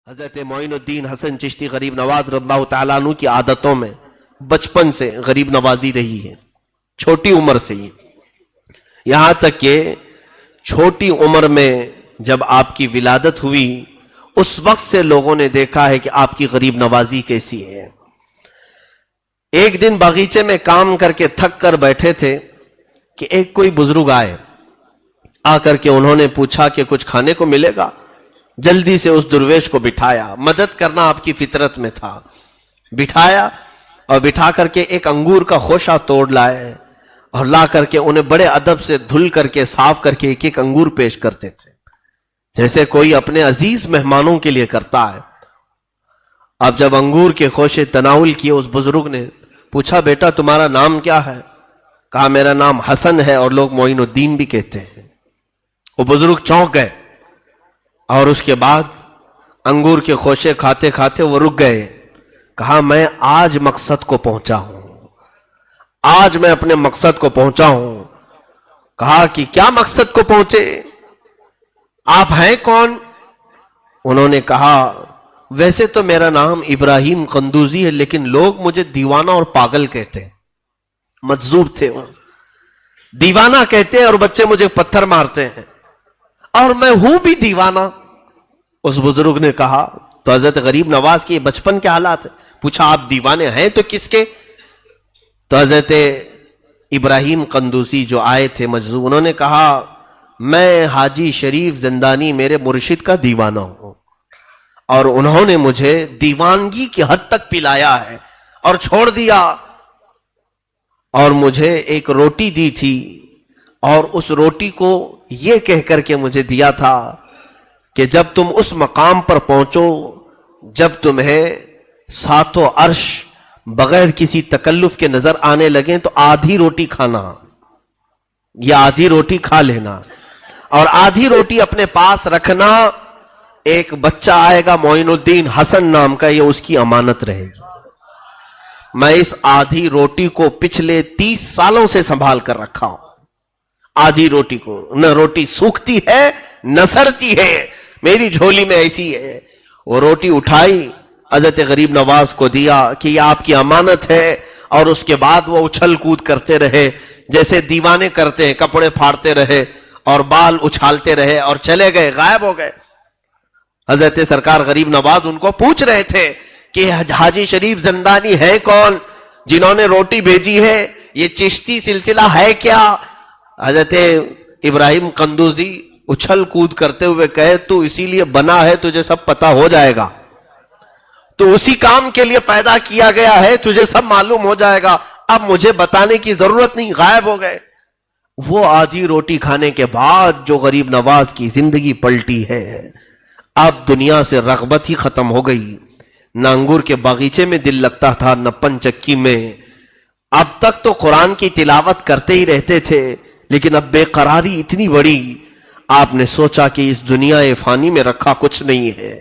حضرت معین الدین حسن چشتی غریب نواز رضی اللہ تعالیٰ عنہ کی عادتوں میں بچپن سے غریب نوازی رہی ہے، چھوٹی عمر سے ہی، یہاں تک کہ چھوٹی عمر میں جب آپ کی ولادت ہوئی اس وقت سے لوگوں نے دیکھا ہے کہ آپ کی غریب نوازی کیسی ہے۔ ایک دن باغیچے میں کام کر کے تھک کر بیٹھے تھے کہ ایک کوئی بزرگ آئے، آ کر کے انہوں نے پوچھا کہ کچھ کھانے کو ملے گا؟ جلدی سے اس درویش کو بٹھایا، مدد کرنا آپ کی فطرت میں تھا، بٹھایا اور بٹھا کر کے ایک انگور کا خوشہ توڑ لائے اور لا کر کے انہیں بڑے ادب سے دھل کر کے صاف کر کے ایک ایک انگور پیش کرتے تھے، جیسے کوئی اپنے عزیز مہمانوں کے لیے کرتا ہے۔ اب جب انگور کے خوشے تناول کیے، اس بزرگ نے پوچھا بیٹا تمہارا نام کیا ہے؟ کہا میرا نام حسن ہے اور لوگ معین الدین بھی کہتے ہیں۔ وہ بزرگ چونک گئے اور اس کے بعد انگور کے خوشے کھاتے کھاتے وہ رک گئے۔ کہا میں آج مقصد کو پہنچا ہوں، آج میں اپنے مقصد کو پہنچا ہوں۔ کہا کہ کیا مقصد کو پہنچے؟ آپ ہیں کون؟ انہوں نے کہا ویسے تو میرا نام ابراہیم قندوزی ہے، لیکن لوگ مجھے دیوانہ اور پاگل کہتے ہیں۔ مجذوب تھے وہ، دیوانہ کہتے ہیں اور بچے مجھے پتھر مارتے ہیں، اور میں ہوں بھی دیوانہ۔ اس بزرگ نے کہا تو حضرت غریب نواز کے بچپن کے حالات ہیں، پوچھا آپ دیوانے ہیں تو کس کے؟ تو حضرت ابراہیم قندوسی جو آئے تھے مجذوب، انہوں نے کہا میں حاجی شریف زندانی میرے مرشد کا دیوانہ ہوں، اور انہوں نے مجھے دیوانگی کی حد تک پلایا ہے اور چھوڑ دیا، اور مجھے ایک روٹی دی تھی اور اس روٹی کو یہ کہہ کر کے مجھے دیا تھا کہ جب تم اس مقام پر پہنچو جب تمہیں ساتوں عرش بغیر کسی تکلف کے نظر آنے لگیں تو آدھی روٹی کھانا، یا آدھی روٹی کھا لینا، اور آدھی روٹی اپنے پاس رکھنا۔ ایک بچہ آئے گا معین الدین حسن نام کا، یہ اس کی امانت رہے گی۔ میں اس آدھی روٹی کو پچھلے 30 سالوں سے سنبھال کر رکھا ہوں، آدھی روٹی کو، نہ روٹی سوکھتی ہے نہ سڑتی ہے، میری جھولی میں ایسی ہے۔ وہ روٹی اٹھائی حضرت غریب نواز کو دیا کہ یہ آپ کی امانت ہے، اور اس کے بعد وہ اچھل کود کرتے رہے جیسے دیوانے کرتے ہیں، کپڑے پھاڑتے رہے اور بال اچھالتے رہے اور چلے گئے، غائب ہو گئے۔ حضرت سرکار غریب نواز ان کو پوچھ رہے تھے کہ حاجی شریف زندانی ہے کون جنہوں نے روٹی بھیجی ہے؟ یہ چشتی سلسلہ ہے کیا؟ حضرت ابراہیم قندوزی اچھل کود کرتے ہوئے کہے تو اسی لیے بنا ہے، تجھے سب پتا ہو جائے گا، تو اسی کام کے لیے پیدا کیا گیا ہے، تجھے سب معلوم ہو جائے گا، اب مجھے بتانے کی ضرورت نہیں، غائب ہو گئے۔ وہ آدھی روٹی کھانے کے بعد جو غریب نواز کی زندگی پلٹی ہے، اب دنیا سے رغبت ہی ختم ہو گئی، نہ انگور کے باغیچے میں دل لگتا تھا نہ پنچکی میں۔ اب تک تو قرآن کی تلاوت کرتے ہی رہتے تھے، لیکن اب بے قراری اتنی بڑی، آپ نے سوچا کہ اس دنیا فانی میں رکھا کچھ نہیں ہے،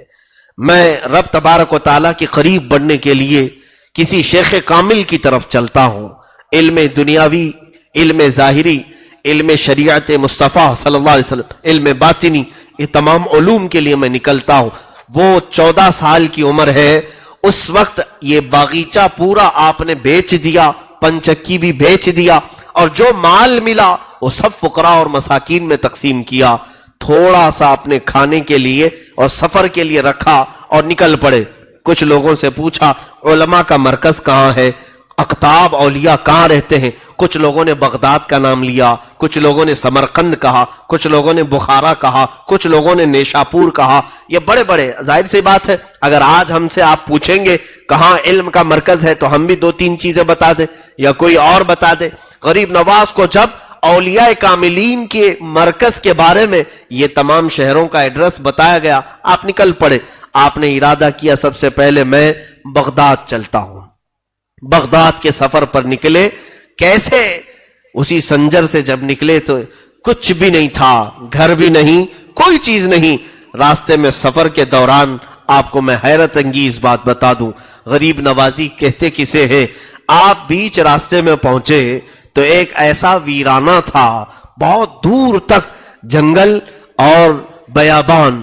میں رب تبارک و تعالیٰ کے قریب بڑھنے کے لیے کسی شیخ کامل کی طرف چلتا ہوں، علم دنیاوی، علم ظاہری، علم شریعت مصطفیٰ صلی اللہ علیہ وسلم، علم باطنی، یہ تمام علوم کے لیے میں نکلتا ہوں۔ وہ 14 سال کی عمر ہے، اس وقت یہ باغیچہ پورا آپ نے بیچ دیا، پنچکی بھی بیچ دیا، اور جو مال ملا وہ سب فقراء اور مساکین میں تقسیم کیا، تھوڑا سا اپنے کھانے کے لیے اور سفر کے لیے رکھا اور نکل پڑے۔ کچھ لوگوں سے پوچھا علماء کا مرکز کہاں ہے، اقطاب اولیاء کہاں رہتے ہیں؟ کچھ لوگوں نے بغداد کا نام لیا، کچھ لوگوں نے سمرقند کہا، کچھ لوگوں نے بخارا کہا، کچھ لوگوں نے نیشاپور کہا۔ یہ بڑے بڑے، ظاہر سی بات ہے اگر آج ہم سے آپ پوچھیں گے کہاں علم کا مرکز ہے تو ہم بھی 2-3 چیزیں بتا دیں یا کوئی اور بتا دے۔ غریب نواز کو جب اولیاء کاملین کے مرکز کے بارے میں یہ تمام شہروں کا ایڈریس بتایا گیا، آپ نکل پڑے۔ آپ نے ارادہ کیا سب سے پہلے میں بغداد چلتا ہوں۔ بغداد کے سفر پر نکلے، کیسے؟ اسی سنجر سے جب نکلے تو کچھ بھی نہیں تھا، گھر بھی نہیں، کوئی چیز نہیں۔ راستے میں سفر کے دوران آپ کو میں حیرت انگیز بات بتا دوں، غریب نوازی کہتے کسے ہیں، آپ بیچ راستے میں پہنچے تو ایک ایسا ویرانہ تھا، بہت دور تک جنگل اور بیابان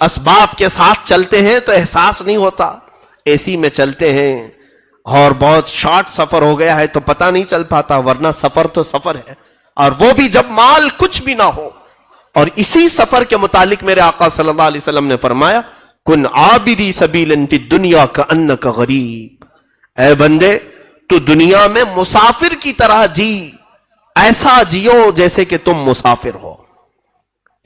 اسباب کے ساتھ چلتے ہیں تو احساس نہیں ہوتا، اے سی میں چلتے ہیں اور بہت شارٹ سفر ہو گیا ہے تو پتہ نہیں چل پاتا، ورنہ سفر تو سفر ہے، اور وہ بھی جب مال کچھ بھی نہ ہو۔ اور اسی سفر کے متعلق میرے آقا صلی اللہ علیہ وسلم نے فرمایا کن عابری سبیلا فی الدنیا کأنک غریب، اے بندے تو دنیا میں مسافر کی طرح جی، ایسا جیو جیسے کہ تم مسافر ہو،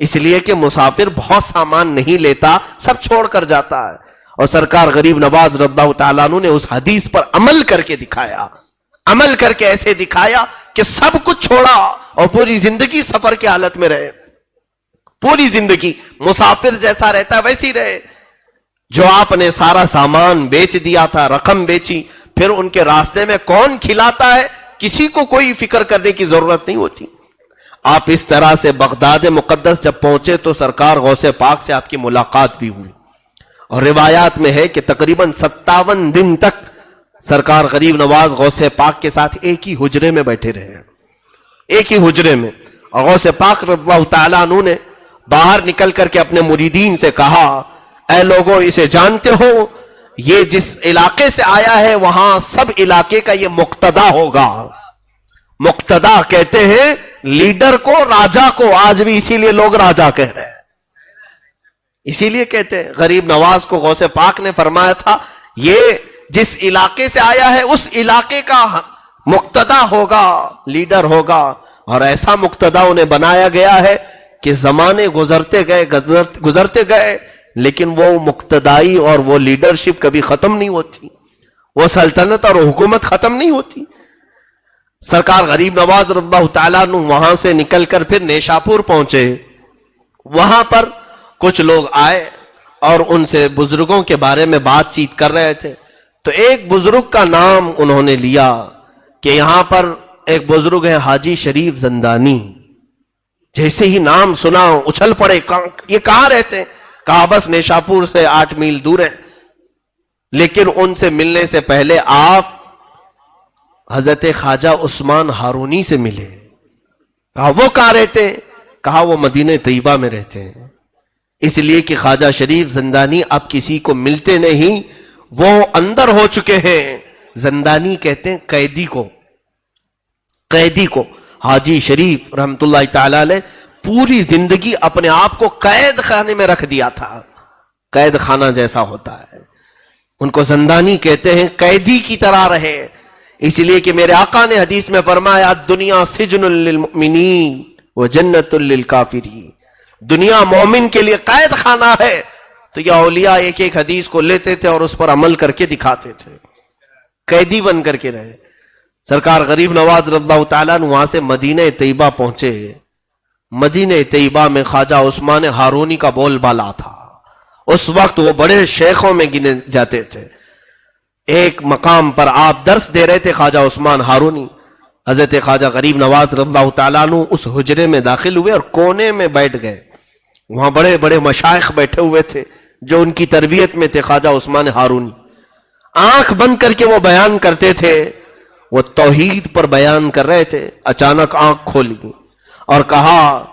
اس لیے کہ مسافر بہت سامان نہیں لیتا، سب چھوڑ کر جاتا ہے۔ اور سرکار غریب نواز رضی اللہ تعالیٰ عنہ نے اس حدیث پر عمل کر کے دکھایا، عمل کر کے ایسے دکھایا کہ سب کچھ چھوڑا اور پوری زندگی سفر کی حالت میں رہے، پوری زندگی مسافر جیسا رہتا ویسی رہے۔ جو آپ نے سارا سامان بیچ دیا تھا، رقم بیچی، پھر ان کے راستے میں کون کھلاتا ہے، کسی کو کوئی فکر کرنے کی ضرورت نہیں ہوتی۔ آپ اس طرح سے بغداد مقدس جب پہنچے تو سرکار غوث پاک سے آپ کی ملاقات بھی ہوئی، اور روایات میں ہے کہ تقریباً 57 دن تک سرکار غریب نواز غوث پاک کے ساتھ ایک ہی حجرے میں بیٹھے رہے، ایک ہی حجرے میں۔ اور غوث پاک رضی اللہ تعالیٰ عنہ نے باہر نکل کر کے اپنے مریدین سے کہا اے لوگوں اسے جانتے ہو، یہ جس علاقے سے آیا ہے وہاں سب علاقے کا یہ مقتدا ہوگا۔ مقتدا کہتے ہیں لیڈر کو، راجا کو، آج بھی اسی لیے لوگ راجا کہہ رہے ہیں، اسی لیے کہتے ہیں۔ غریب نواز کو غوث پاک نے فرمایا تھا یہ جس علاقے سے آیا ہے اس علاقے کا مقتدا ہوگا، لیڈر ہوگا، اور ایسا مقتدا انہیں بنایا گیا ہے کہ زمانے گزرتے گئے لیکن وہ مقتدائی اور وہ لیڈرشپ کبھی ختم نہیں ہوتی، وہ سلطنت اور حکومت ختم نہیں ہوتی۔ سرکار غریب نواز رضی اللہ تعالیٰ عنہ وہاں سے نکل کر پھر نیشاپور پہنچے، وہاں پر کچھ لوگ آئے اور ان سے بزرگوں کے بارے میں بات چیت کر رہے تھے، تو ایک بزرگ کا نام انہوں نے لیا کہ یہاں پر ایک بزرگ ہے حاجی شریف زندانی۔ جیسے ہی نام سنا اچھل پڑے، یہ کہاں رہتے ہیں؟ کہا بس نیشاپور سے 8 میل دور ہے، لیکن ان سے ملنے سے پہلے آپ حضرت خواجہ عثمان ہارونی سے ملے۔ کہا وہ کہاں رہتے ہیں؟ کہا وہ مدینہ طیبہ میں رہتے ہیں، اس لیے کہ خواجہ شریف زندانی اب کسی کو ملتے نہیں، وہ اندر ہو چکے ہیں۔ زندانی کہتے ہیں قیدی کو، قیدی کو۔ حاجی شریف رحمت اللہ تعالی علیہ پوری زندگی اپنے آپ کو قید خانے میں رکھ دیا تھا، قید خانہ جیسا ہوتا ہے، ان کو زندانی کہتے ہیں، قیدی کی طرح رہے۔ اس لیے کہ میرے آقا نے حدیث میں فرمایا دنیا سجن للمؤمنین و جنت للکافرین، دنیا مومن کے لیے قید خانہ ہے۔ تو یہ اولیاء ایک ایک حدیث کو لیتے تھے اور اس پر عمل کر کے دکھاتے تھے، قیدی بن کر کے رہے۔ سرکار غریب نواز رضی اللہ تعالیٰ نے وہاں سے مدینہ طیبہ پہنچے۔ مدینہ طیبہ میں خواجہ عثمان ہارونی کا بول بالا تھا، اس وقت وہ بڑے شیخوں میں گنے جاتے تھے۔ ایک مقام پر آپ درس دے رہے تھے خواجہ عثمان ہارونی، حضرت خواجہ غریب نواز رضی اللہ تعالیٰ عنہ اس حجرے میں داخل ہوئے اور کونے میں بیٹھ گئے۔ وہاں بڑے بڑے مشائخ بیٹھے ہوئے تھے جو ان کی تربیت میں تھے، خواجہ عثمان ہارونی آنکھ بند کر کے وہ بیان کرتے تھے، وہ توحید پر بیان کر رہے تھے۔ اچانک آنکھ کھولی اور کہا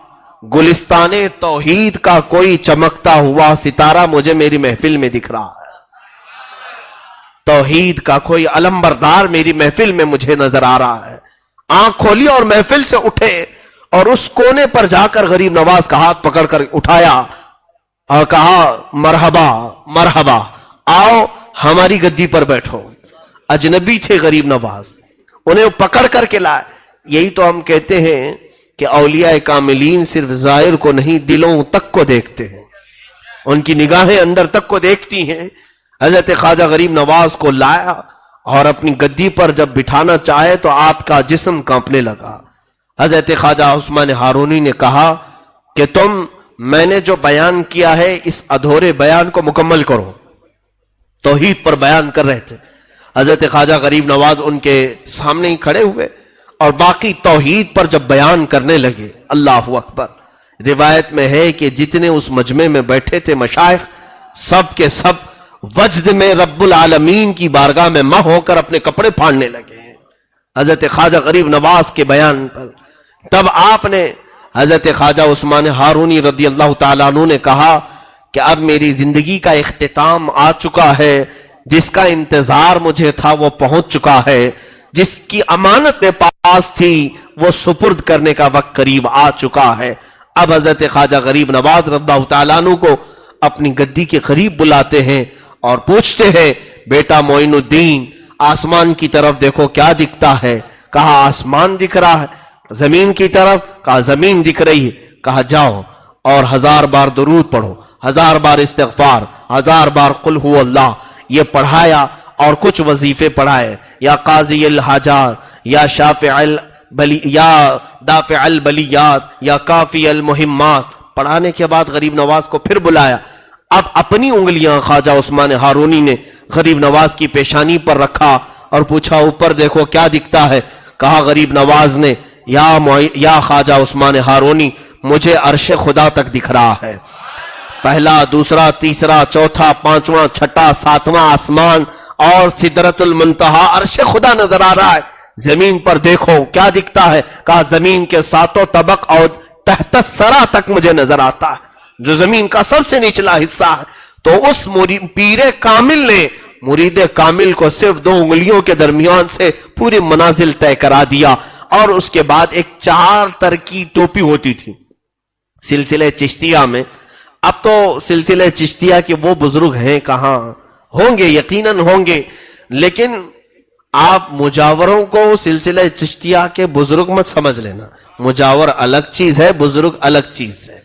گلستان توحید کا کوئی چمکتا ہوا ستارہ مجھے میری محفل میں دکھ رہا ہے، توحید کا کوئی علمبردار میری محفل میں مجھے نظر آ رہا ہے۔ آنکھ کھولی اور محفل سے اٹھے اور اس کونے پر جا کر غریب نواز کا ہاتھ پکڑ کر اٹھایا اور کہا مرحبا مرحبا، آؤ ہماری گدی پر بیٹھو۔ اجنبی تھے غریب نواز، انہیں پکڑ کر کے لائے۔ یہی تو ہم کہتے ہیں کہ اولیاء کاملین صرف ظاہر کو نہیں دلوں تک کو دیکھتے ہیں، ان کی نگاہیں اندر تک کو دیکھتی ہیں۔ حضرت خواجہ غریب نواز کو لایا اور اپنی گدی پر جب بٹھانا چاہے تو آپ کا جسم کانپنے لگا۔ حضرت خواجہ عثمان ہارونی نے کہا کہ میں نے جو بیان کیا ہے اس ادھورے بیان کو مکمل کرو۔ توحید پر بیان کر رہے تھے، حضرت خواجہ غریب نواز ان کے سامنے ہی کھڑے ہوئے اور باقی توحید پر جب بیان کرنے لگے۔ اللہ اکبر۔ روایت میں ہے کہ جتنے اس مجمع میں بیٹھے تھے مشائخ، سب کے سب وجد میں رب العالمین کی بارگاہ میں مہ ہو کر اپنے کپڑے پھاڑنے لگے ہیں حضرت خواجہ غریب نواز کے بیان پر۔ تب آپ نے حضرت خواجہ عثمان ہارونی رضی اللہ تعالیٰ عنہ نے کہا کہ اب میری زندگی کا اختتام آ چکا ہے، جس کا انتظار مجھے تھا وہ پہنچ چکا ہے، جس کی امانت میرے پاس تھی وہ سپرد کرنے کا وقت قریب آ چکا ہے۔ اب حضرت خواجہ غریب نواز رضی اللہ تعالیٰ عنہ کو اپنی گدی کے قریب بلاتے ہیں اور پوچھتے ہیں، بیٹا معین الدین، آسمان کی طرف دیکھو کیا دکھتا ہے؟ کہا آسمان دکھ رہا ہے۔ زمین کی طرف؟ کہا زمین دکھ رہی ہے۔ کہا جاؤ اور 1000 بار درود پڑھو، 1000 بار استغفار، 1000 بار قل هو اللہ، یہ پڑھایا اور کچھ وظیفے پڑھائے، یا قاضی الحاجات، یا شافع یا دافع البلیات، یا کافی المہمات۔ پڑھانے کے بعد غریب نواز کو پھر بلایا۔ اب اپنی انگلیاں خواجہ عثمان ہارونی نے غریب نواز کی پیشانی پر رکھا اور پوچھا اوپر دیکھو کیا دکھتا ہے؟ کہا غریب نواز نے، یا خواجہ عثمان ہارونی، مجھے عرش خدا تک دکھ رہا ہے۔ پہلا، دوسرا، تیسرا، چوتھا، پانچواں، چھٹا، ساتواں آسمان اور سدرۃ المنتہا، عرش خدا نظر آ رہا ہے۔ زمین پر دیکھو کیا دکھتا ہے؟ کہا زمین کے 7 طبق اور تحت الثری تک مجھے نظر آتا ہے، جو زمین کا سب سے نچلا حصہ ہے۔ تو اس پیر کامل نے مرید کامل کو صرف 2 انگلیوں کے درمیان سے پوری منازل طے کرا دیا۔ اور اس کے بعد ایک 4 تر کی ٹوپی ہوتی تھی سلسلہ چشتیہ میں۔ اب تو سلسلہ چشتیہ کے وہ بزرگ ہیں کہاں؟ ہوں گے، یقیناً ہوں گے، لیکن آپ مجاوروں کو سلسلہ چشتیہ کے بزرگ مت سمجھ لینا۔ مجاور الگ چیز ہے، بزرگ الگ چیز ہے۔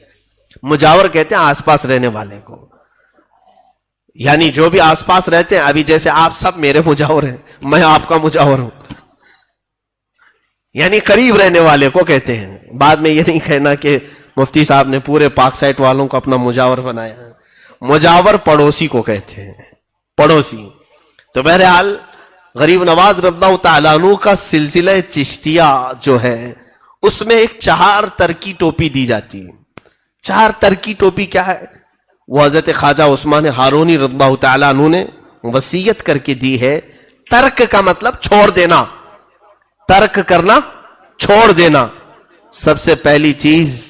مجاور کہتے ہیں آس پاس رہنے والے کو، یعنی جو بھی آس پاس رہتے ہیں۔ ابھی جیسے آپ سب میرے مجاور ہیں، میں آپ کا مجاور ہوں، یعنی قریب رہنے والے کو کہتے ہیں۔ بعد میں یہ نہیں کہنا کہ مفتی صاحب نے پورے پاک سائٹ والوں کو اپنا مجاور بنایا ہے۔ مجاور پڑوسی کو کہتے ہیں، پڑوسی۔ تو بہرحال غریب نواز رضی اللہ تعالیٰ عنہ کا سلسلہ چشتیہ جو ہے اس میں ایک 4 تر کی ٹوپی دی جاتی ہے۔ 4 تر کی ٹوپی کیا ہے؟ وہ حضرت خواجہ عثمان ہارونی رضی اللہ تعالیٰ عنہ نے وصیت کر کے دی ہے۔ ترک کا مطلب چھوڑ دینا، ترک کرنا، چھوڑ دینا۔ سب سے پہلی چیز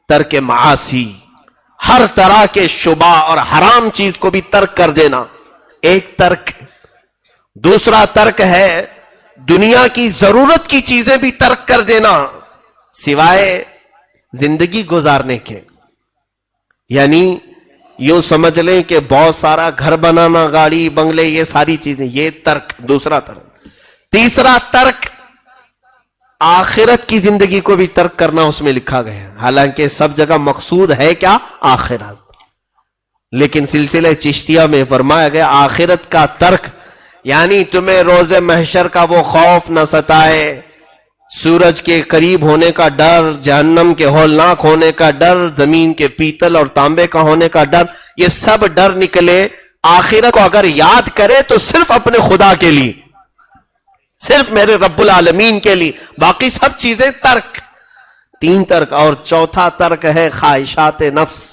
ترک معاصی، ہر طرح کے شبہ اور حرام چیز کو بھی ترک کر دینا، ایک ترک۔ دوسرا ترک ہے دنیا کی ضرورت کی چیزیں بھی ترک کر دینا، سوائے زندگی گزارنے کے۔ یعنی یوں سمجھ لیں کہ بہت سارا گھر بنانا، گاڑی بنگلے، یہ ساری چیزیں، یہ ترک، دوسرا ترک۔ تیسرا ترک آخرت کی زندگی کو بھی ترک کرنا اس میں لکھا گیا ہے، حالانکہ سب جگہ مقصود ہے کیا؟ آخرت، لیکن سلسلہ چشتیہ میں فرمایا گیا آخرت کا ترک، یعنی تمہیں روز محشر کا وہ خوف نہ ستائے، سورج کے قریب ہونے کا ڈر، جہنم کے ہولناک ہونے کا ڈر، زمین کے پیتل اور تانبے کا ہونے کا ڈر، یہ سب ڈر نکلے۔ آخرت کو اگر یاد کرے تو صرف اپنے خدا کے لیے، صرف میرے رب العالمین کے لیے، باقی سب چیزیں ترک۔ 3 ترک۔ اور چوتھا ترک ہے خواہشات نفس۔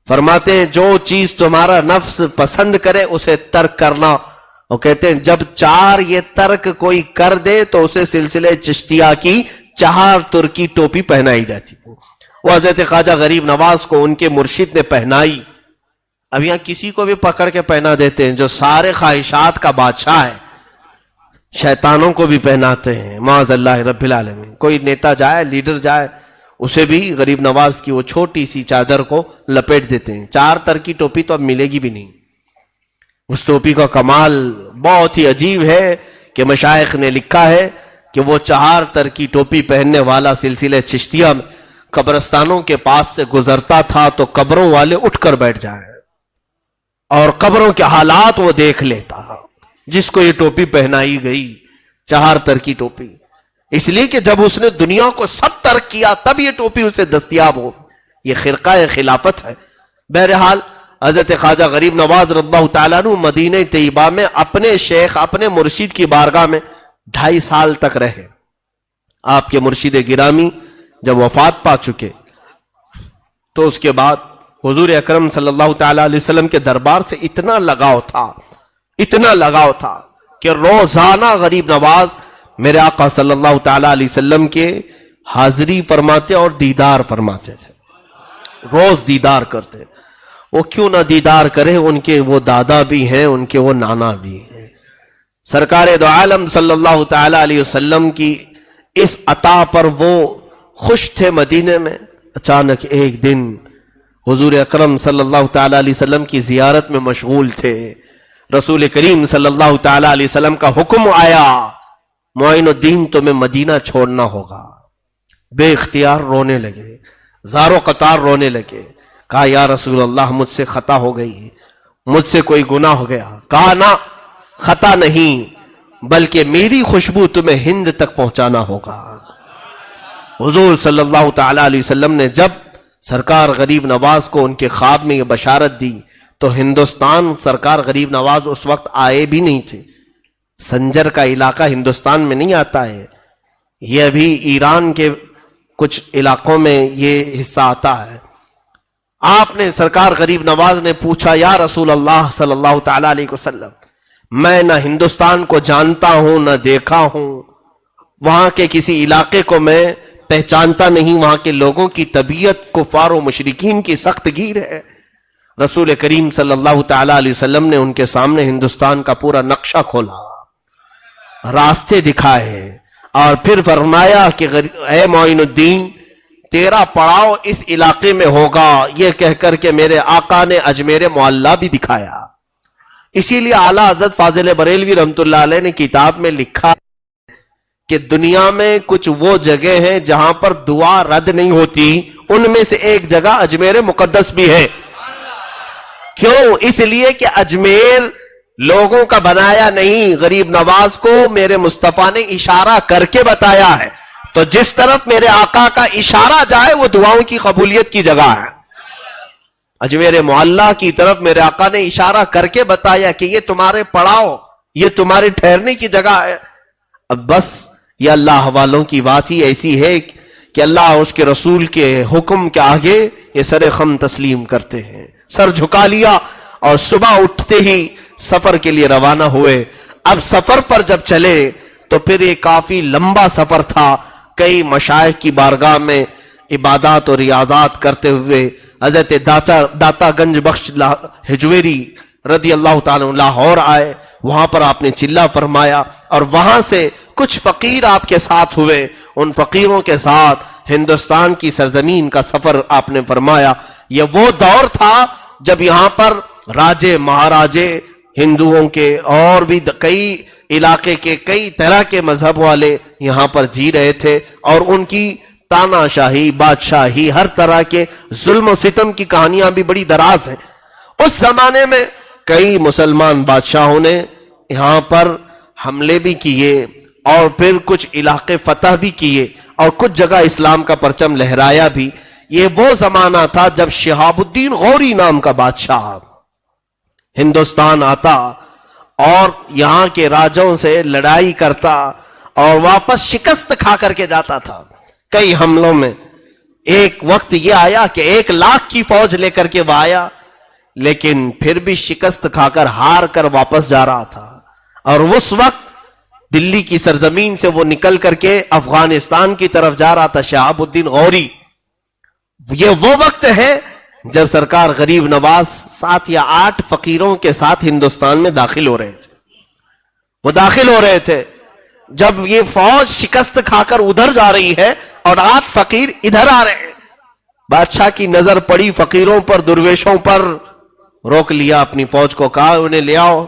فرماتے ہیں جو چیز تمہارا نفس پسند کرے اسے ترک کرنا۔ وہ کہتے ہیں جب 4 یہ ترک کوئی کر دے تو اسے سلسلے چشتیہ کی 4 ترکی ٹوپی پہنائی جاتی تھی۔ وہ حضرت خواجہ غریب نواز کو ان کے مرشد نے پہنائی۔ اب یہاں کسی کو بھی پکڑ کے پہنا دیتے ہیں جو سارے خواہشات کا بادشاہ ہے، شیطانوں کو بھی پہناتے ہیں، معاذ اللہ رب العالمین۔ کوئی نیتا جائے، لیڈر جائے، اسے بھی غریب نواز کی وہ چھوٹی سی چادر کو لپیٹ دیتے ہیں۔ 4 تر کی ٹوپی تو اب ملے گی بھی نہیں۔ اس ٹوپی کا کمال بہت ہی عجیب ہے کہ مشائخ نے لکھا ہے کہ وہ 4 تر کی ٹوپی پہننے والا سلسلہ چشتیہ میں قبرستانوں کے پاس سے گزرتا تھا تو قبروں والے اٹھ کر بیٹھ جائیں اور قبروں کے حالات وہ دیکھ لیتا، جس کو یہ ٹوپی پہنائی گئی 4 تر کی ٹوپی۔ اس لیے کہ جب اس نے دنیا کو سب ترک کیا تب یہ ٹوپی اسے دستیاب ہو۔ یہ خرقہ خلافت ہے۔ بہرحال حضرت خواجہ غریب نواز رضی اللہ تعالیٰ عنہ مدینہ طیبہ میں اپنے شیخ، اپنے مرشد کی بارگاہ میں 2.5 سال تک رہے۔ آپ کے مرشد گرامی جب وفات پا چکے تو اس کے بعد حضور اکرم صلی اللہ تعالیٰ علیہ وسلم کے دربار سے اتنا لگاؤ تھا کہ روزانہ غریب نواز میرے آقا صلی اللہ تعالیٰ علیہ وسلم کے حاضری فرماتے اور دیدار فرماتے تھے، روز دیدار کرتے۔ وہ کیوں نہ دیدار کرے؟ ان کے وہ دادا بھی ہیں، ان کے وہ نانا بھی ہیں۔ سرکار دو عالم صلی اللہ تعالی علیہ وسلم کی اس عطا پر وہ خوش تھے مدینے میں۔ اچانک ایک دن حضور اکرم صلی اللہ تعالی علیہ وسلم کی زیارت میں مشغول تھے، رسول کریم صلی اللہ تعالی علیہ وسلم کا حکم آیا، معین الدین تمہیں مدینہ چھوڑنا ہوگا۔ بے اختیار رونے لگے، زارو قطار رونے لگے۔ کہا یا رسول اللہ مجھ سے خطا ہو گئی، مجھ سے کوئی گناہ ہو گیا۔ کہا نہ، خطا نہیں، بلکہ میری خوشبو تمہیں ہند تک پہنچانا ہوگا۔ حضور صلی اللہ تعالی علیہ وسلم نے جب سرکار غریب نواز کو ان کے خواب میں یہ بشارت دی تو ہندوستان سرکار غریب نواز اس وقت آئے بھی نہیں تھے۔ سنجر کا علاقہ ہندوستان میں نہیں آتا ہے، یہ ابھی ایران کے کچھ علاقوں میں یہ حصہ آتا ہے۔ آپ نے سرکار غریب نواز نے پوچھا یا رسول اللہ صلی اللہ تعالی علیہ وسلم، میں نہ ہندوستان کو جانتا ہوں نہ دیکھا ہوں، وہاں کے کسی علاقے کو میں پہچانتا نہیں، وہاں کے لوگوں کی طبیعت کفار و مشرکین کی سخت گیر ہے۔ رسول کریم صلی اللہ تعالی علیہ وسلم نے ان کے سامنے ہندوستان کا پورا نقشہ کھولا، راستے دکھائے، اور پھر فرمایا کہ اے معین الدین تیرا پڑاؤ اس علاقے میں ہوگا، یہ کہہ کر کے میرے آقا نے اجمیر معلیٰ بھی دکھایا۔ اسی لیے اعلیٰ حضرت فاضل بریلوی رحمت اللہ علیہ نے کتاب میں لکھا کہ دنیا میں کچھ وہ جگہ ہیں جہاں پر دعا رد نہیں ہوتی، ان میں سے ایک جگہ اجمیر مقدس بھی ہے۔ کیوں؟ اس لیے کہ اجمیر لوگوں کا بنایا نہیں، غریب نواز کو میرے مصطفیٰ نے اشارہ کر کے بتایا ہے، تو جس طرف میرے آقا کا اشارہ جائے وہ دعاؤں کی قبولیت کی جگہ ہے۔ اجمیر معلیٰ کی طرف میرے آقا نے اشارہ کر کے بتایا کہ یہ تمہارے پڑاؤ، یہ تمہارے ٹھہرنے کی جگہ ہے۔ اب بس یہ اللہ والوں کی بات ہی ایسی ہے کہ اللہ اس کے رسول کے حکم کے آگے یہ سر خم تسلیم کرتے ہیں، سر جھکا لیا اور صبح اٹھتے ہی سفر کے لیے روانہ ہوئے۔ اب سفر پر جب چلے تو پھر یہ کافی لمبا سفر تھا، کئی مشائخ کی بارگاہ میں عبادات اور ریاضات کرتے ہوئے حضرت داتا گنج بخش ہجویری رضی اللہ تعالیٰ لاہور آئے، وہاں پر آپ نے چلہ فرمایا، اور وہاں سے کچھ فقیر آپ کے ساتھ ہوئے، ان فقیروں کے ساتھ ہندوستان کی سرزمین کا سفر آپ نے فرمایا۔ یہ وہ دور تھا جب یہاں پر راجے مہاراجے ہندوؤں کے اور بھی کئی علاقے کے کئی طرح کے مذہب والے یہاں پر جی رہے تھے، اور ان کی تانا شاہی، بادشاہی، ہر طرح کے ظلم و ستم کی کہانیاں بھی بڑی دراز ہیں۔ اس زمانے میں کئی مسلمان بادشاہوں نے یہاں پر حملے بھی کیے اور پھر کچھ علاقے فتح بھی کیے اور کچھ جگہ اسلام کا پرچم لہرایا بھی۔ یہ وہ زمانہ تھا جب شہاب الدین غوری نام کا بادشاہ ہندوستان آتا اور یہاں کے راجوں سے لڑائی کرتا اور واپس شکست کھا کر کے جاتا تھا۔ کئی حملوں میں ایک وقت یہ آیا کہ 1,00,000 کی فوج لے کر کے وہ آیا، لیکن پھر بھی شکست کھا کر ہار کر واپس جا رہا تھا، اور اس وقت دلی کی سرزمین سے وہ نکل کر کے افغانستان کی طرف جا رہا تھا شہاب الدین غوری۔ یہ وہ وقت ہے جب سرکار غریب نواز 7 یا 8 فقیروں کے ساتھ ہندوستان میں داخل ہو رہے تھے۔ وہ داخل ہو رہے تھے جب یہ فوج شکست کھا کر ادھر جا رہی ہے اور 8 فقیر ادھر آ رہے ہیں۔ بادشاہ کی نظر پڑی فقیروں پر، درویشوں پر، روک لیا اپنی فوج کو، کہا انہیں لے آؤ،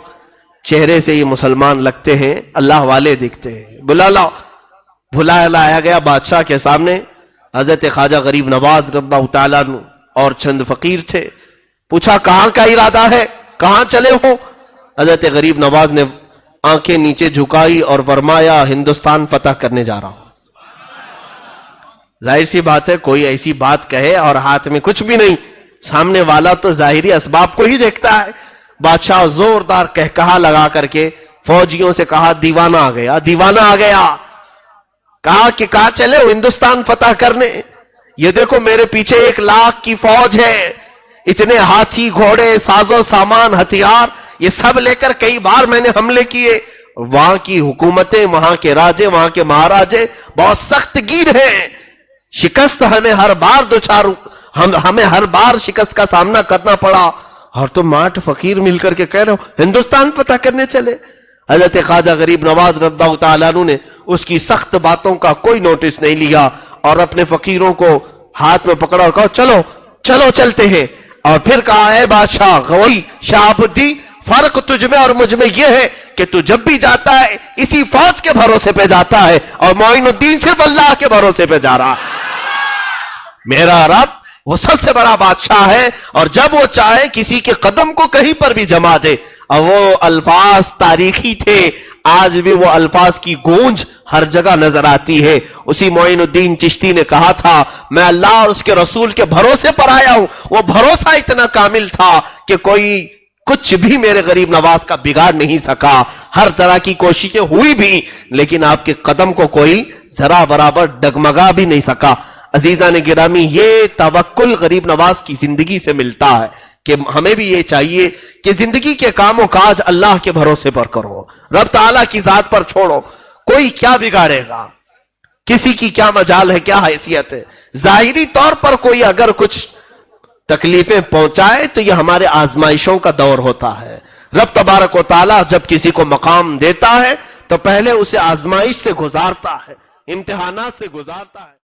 چہرے سے یہ مسلمان لگتے ہیں، اللہ والے دکھتے ہیں، بلا لاؤ۔ بلایا لایا گیا بادشاہ کے سامنے، حضرت خواجہ غریب نواز رضی اللہ تعالیٰ عنہ اور چند فقیر تھے۔ پوچھا کہاں کا ارادہ ہے، کہاں چلے ہو؟ حضرت غریب نواز نے آنکھیں نیچے جھکائی اور فرمایا ہندوستان فتح کرنے جا رہا ہوں۔ ظاہر سی بات ہے کوئی ایسی بات کہے اور ہاتھ میں کچھ بھی نہیں، سامنے والا تو ظاہری اسباب کو ہی دیکھتا ہے۔ بادشاہ زوردار کہکہا لگا کر کے فوجیوں سے کہا دیوانہ آ گیا، دیوانہ آ گیا۔ کہا کہ کہاں چلے ہو؟ ہندوستان فتح کرنے؟ یہ دیکھو میرے پیچھے 1,00,000 کی فوج ہے، اتنے ہاتھی، گھوڑے، ساز و سامان، ہتھیار، یہ سب لے کر کئی بار میں نے حملے کیے۔ وہاں کی حکومتیں، وہاں کے راجے، وہاں کے مہاراجے بہت سخت گیر ہیں، شکست ہمیں ہر بار دوچار ہمیں ہر بار شکست کا سامنا کرنا پڑا، اور تم 8 فقیر مل کر کے کہہ رہے ہو ہندوستان فتح کرنے چلے۔ حضرت خواجہ غریب نواز رضی اللہ تعالیٰ عنہ نے اس کی سخت باتوں کا کوئی نوٹس نہیں لیا، اور اپنے فقیروں کو ہاتھ میں پکڑا اور کہا چلو چلو چلتے ہیں۔ اور پھر کہا اے بادشاہ غوی شہاب الدین، فرق تجھ میں اور مجھ میں یہ ہے کہ تو جب بھی جاتا ہے اسی فوج کے بھروسے پہ جاتا ہے، اور معین الدین صرف اللہ کے بھروسے پہ جا رہا ہے۔ میرا رب وہ سب سے بڑا بادشاہ ہے، اور جب وہ چاہے کسی کے قدم کو کہیں پر بھی جما دے۔ اور وہ الفاظ تاریخی تھے، آج بھی وہ الفاظ کی گونج ہر جگہ نظر آتی ہے۔ اسی معین الدین چشتی نے کہا تھا میں اللہ اور اس کے رسول کے بھروسے پر آیا ہوں۔ وہ بھروسہ اتنا کامل تھا کہ کوئی کچھ بھی میرے غریب نواز کا بگاڑ نہیں سکا، ہر طرح کی کوششیں ہوئی بھی، لیکن آپ کے قدم کو کوئی ذرا برابر ڈگمگا بھی نہیں سکا۔ عزیزان گرامی، یہ توکل غریب نواز کی زندگی سے ملتا ہے کہ ہمیں بھی یہ چاہیے کہ زندگی کے کام و کاج اللہ کے بھروسے پر کرو، رب تعالیٰ کی ذات پر چھوڑو۔ کوئی کیا بگاڑے گا، کسی کی کیا مجال ہے، کیا حیثیت ہے۔ ظاہری طور پر کوئی اگر کچھ تکلیفیں پہنچائے تو یہ ہمارے آزمائشوں کا دور ہوتا ہے۔ رب تبارک و تعالیٰ جب کسی کو مقام دیتا ہے تو پہلے اسے آزمائش سے گزارتا ہے، امتحانات سے گزارتا ہے۔